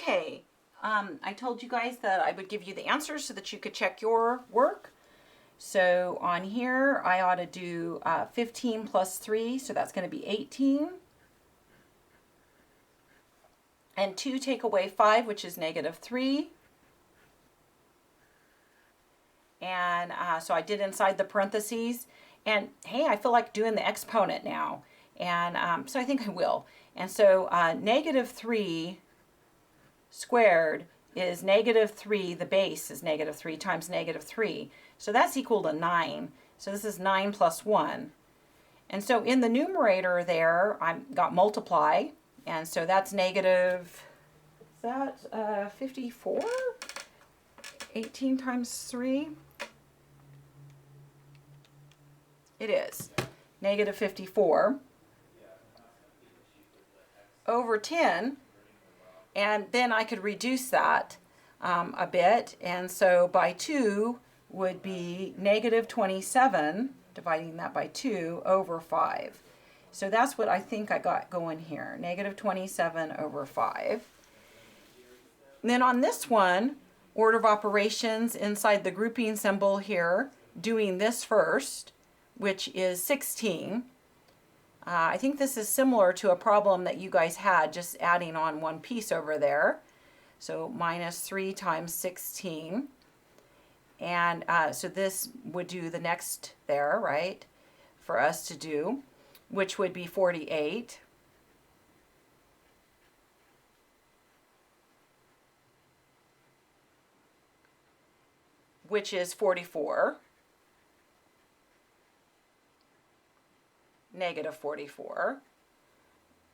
Okay, I told you guys that I would give you the answers so that you could check your work. So on here, I ought to do 15 plus 3, so that's going to be 18. And 2 take away 5, which is negative 3. And so I did inside the parentheses. And hey, I feel like doing the exponent now. And so I think I will. And so negative 3 squared is negative 3, the base is negative 3 times negative 3. So that's equal to 9. So this is 9 plus 1. And so in the numerator there, I've got multiply. And so that's negative, is that 54? 18 times 3? It is. Negative 54 over 10. And then I could reduce that a bit. And so by 2 would be negative 27, dividing that by 2, over 5. So that's what I think I got going here, negative 27 over 5. And then on this one, order of operations inside the grouping symbol here, doing this first, which is 16. I think this is similar to a problem that you guys had, just adding on one piece over there. So minus 3 times 16. And so this would do the next there, right, for us to do, which would be 48. Which is 44. Negative 44.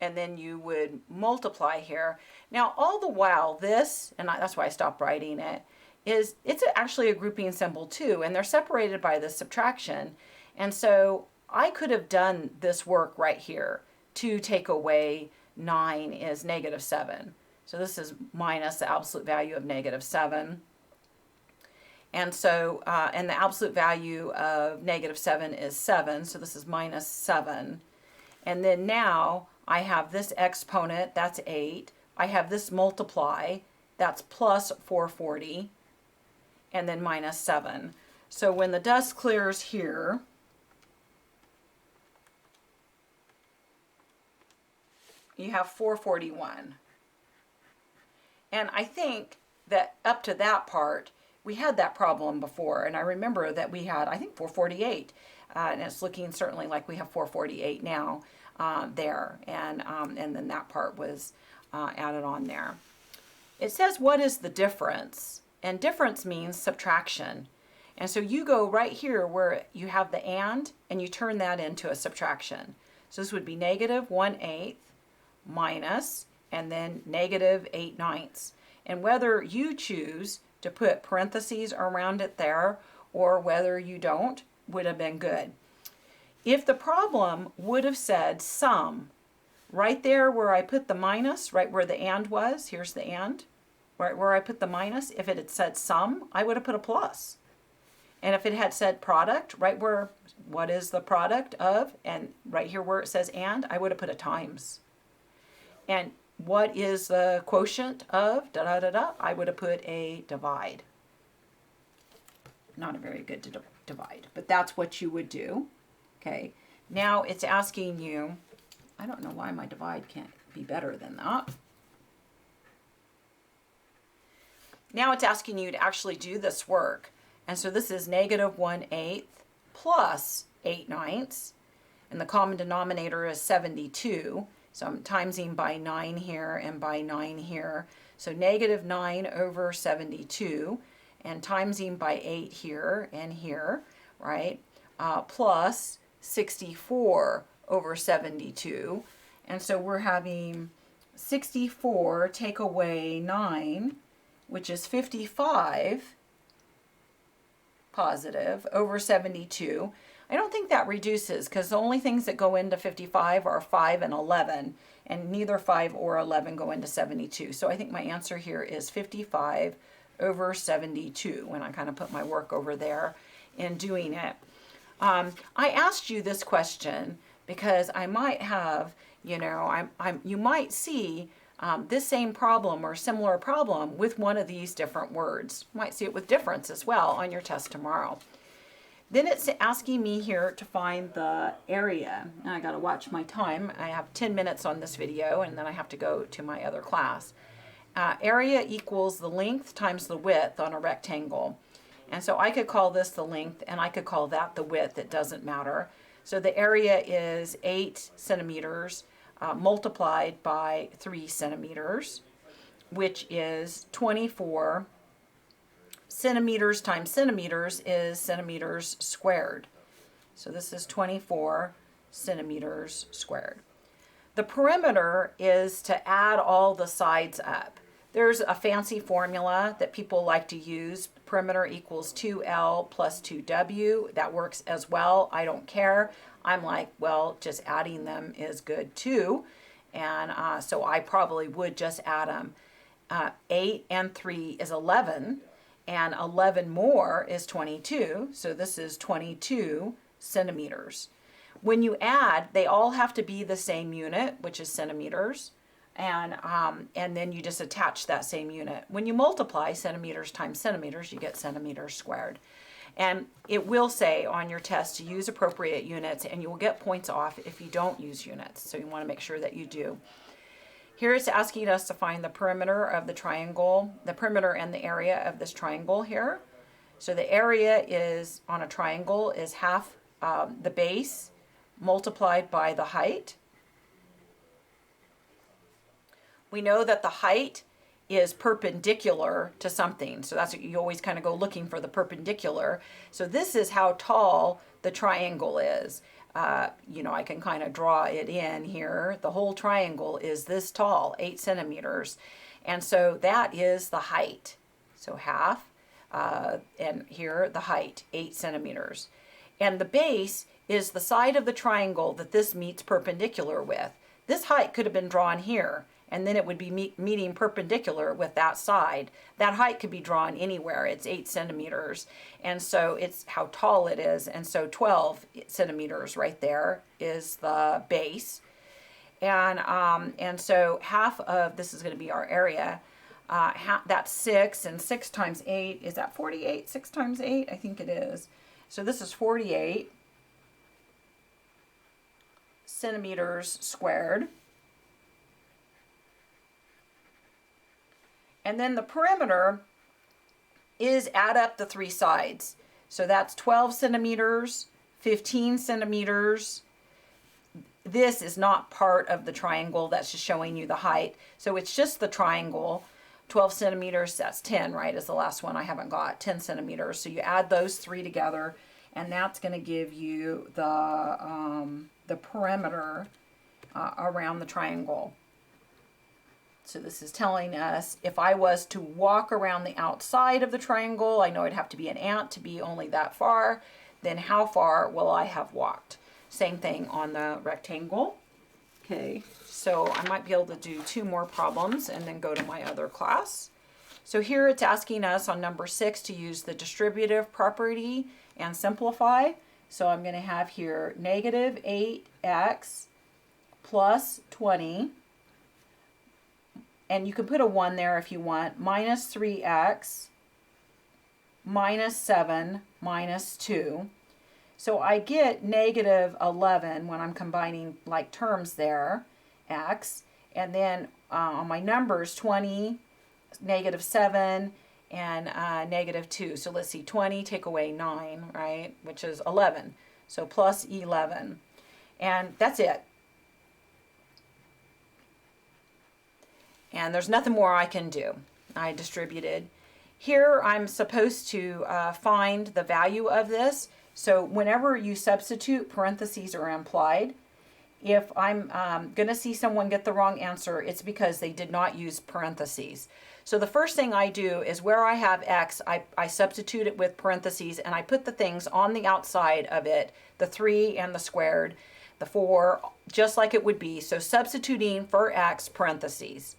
And then you would multiply here. Now, all the while, this, and that's why I stopped writing it, it's actually a grouping symbol too, and they're separated by the subtraction. And so I could have done this work right here. 2 take away 9 is negative 7. So this is minus the absolute value of negative 7. And so, and the absolute value of negative 7 is 7, so this is minus 7. And then now I have this exponent, that's 8. I have this multiply, that's plus 440, and then minus 7. So when the dust clears here, you have 441. And I think that up to that part, we had that problem before, and I remember that we had, I think, 448, and it's looking certainly like we have 448 now there, and then that part was added on there. It says, what is the difference? And difference means subtraction. And so you go right here where you have the and you turn that into a subtraction. So this would be negative 1/8 minus, and then negative 8/9. And whether you choose to put parentheses around it there or whether you don't would have been good. If the problem would have said sum, right there where I put the minus, right where the and was, here's the and, right where I put the minus, if it had said sum, I would have put a plus. And if it had said product, right where, what is the product of, and right here where it says and, I would have put a times. And what is the quotient of da-da-da-da? I would have put a divide. Not a very good divide, but that's what you would do. Okay, now it's asking you, I don't know why my divide can't be better than that. Now it's asking you to actually do this work. And so this is negative 1/8 plus 8/9, and the common denominator is 72. So I'm timesing by 9 here and by 9 here. So negative 9 over 72, and timesing by 8 here and here, right? Plus 64 over 72. And so we're having 64 take away 9, which is 55 positive over 72. I don't think that reduces, because the only things that go into 55 are 5 and 11, and neither 5 or 11 go into 72. So I think my answer here is 55 over 72, when I kind of put my work over there in doing it. I asked you this question because I might have, you know, you might see this same problem or similar problem with one of these different words. You might see it with difference as well on your test tomorrow. Then it's asking me here to find the area. Now I got to watch my time. I have 10 minutes on this video and then I have to go to my other class. Area equals the length times the width on a rectangle. And so I could call this the length and I could call that the width. It doesn't matter. So the area is 8 centimeters multiplied by 3 centimeters, which is 24. Centimeters times centimeters is centimeters squared. So this is 24 centimeters squared. The perimeter is to add all the sides up. There's a fancy formula that people like to use. Perimeter equals 2L plus 2W. That works as well. I don't care. I'm like, well, just adding them is good too. And so I probably would just add them. 8 and 3 is 11. And 11 more is 22. So this is 22 centimeters. When you add, they all have to be the same unit, which is centimeters. And then you just attach that same unit. When you multiply centimeters times centimeters, you get centimeters squared. And it will say on your test to use appropriate units, and you will get points off if you don't use units. So you want to make sure that you do. Here it's asking us to find the perimeter of the triangle, the perimeter and the area of this triangle here. So the area is on a triangle is half the base multiplied by the height. We know that the height is perpendicular to something. So that's what you always kind of go looking for, the perpendicular. So this is how tall the triangle is. I can kind of draw it in here. The whole triangle is this tall, 8 centimeters. And so that is the height. So half, and here the height, 8 centimeters. And the base is the side of the triangle that this meets perpendicular with. This height could have been drawn here, and then it would be meeting perpendicular with that side. That height could be drawn anywhere. It's 8 centimeters. And so it's how tall it is. And so 12 centimeters right there is the base. And so half of this is going to be our area. That's 6, and 6 times 8, is that 48? 6 times 8? I think it is. So this is 48 centimeters squared. And then the perimeter is add up the 3 sides. So that's 12 centimeters, 15 centimeters. This is not part of the triangle. That's just showing you the height. So it's just the triangle. 12 centimeters, that's 10, right, is the last one I haven't got, 10 centimeters. So you add those 3 together, and that's going to give you the perimeter around the triangle. So this is telling us if I was to walk around the outside of the triangle, I know I'd have to be an ant to be only that far, then how far will I have walked? Same thing on the rectangle. Okay, so I might be able to do 2 more problems and then go to my other class. So here it's asking us on number 6 to use the distributive property and simplify. So I'm going to have here negative 8x plus 20. And you can put a 1 there if you want, minus 3x, minus 7, minus 2. So I get negative 11 when I'm combining like terms there, x. And then on my numbers, 20, negative 7, and negative 2. So let's see, 20, take away 9, right, which is 11. So plus 11. And that's it. And there's nothing more I can do. I distributed. Here I'm supposed to find the value of this. So whenever you substitute, parentheses are implied. If I'm going to see someone get the wrong answer, it's because they did not use parentheses. So the first thing I do is where I have x, I substitute it with parentheses, and I put the things on the outside of it, the 3 and the squared, the 4, just like it would be. So substituting for x, parentheses.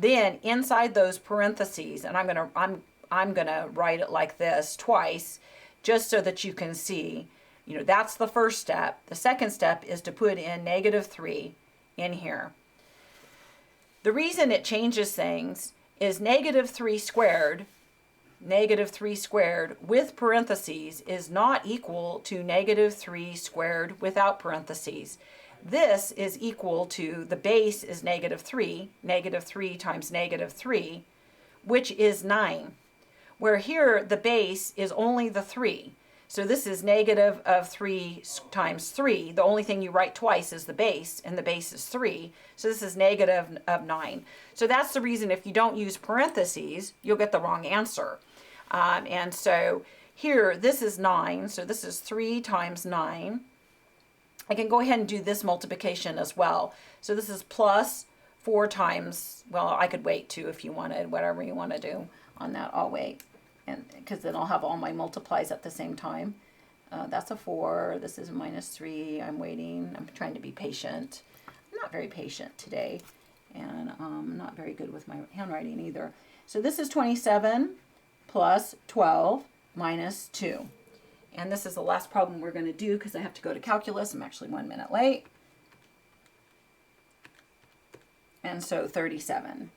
Then inside those parentheses, and I'm gonna write it like this twice, just so that you can see, that's the first step. The second step is to put in negative 3 in here. The reason it changes things is negative 3 squared with parentheses is not equal to negative 3 squared without parentheses. This is equal to, the base is negative 3 times negative 3, which is 9. Where here the base is only the 3. So this is negative of 3 times 3. The only thing you write twice is the base, and the base is 3. So this is negative of 9. So that's the reason if you don't use parentheses, you'll get the wrong answer. And so here, this is 9. So this is 3 times 9. I can go ahead and do this multiplication as well. So this is plus 4 times, well, I could wait too if you wanted, whatever you want to do on that, I'll wait. And because then I'll have all my multiplies at the same time. That's a 4, this is minus 3, I'm waiting, I'm trying to be patient. I'm not very patient today, and I'm not very good with my handwriting either. So this is 27 plus 12 minus 2. And this is the last problem we're going to do because I have to go to calculus. I'm actually 1 minute late. And so 37.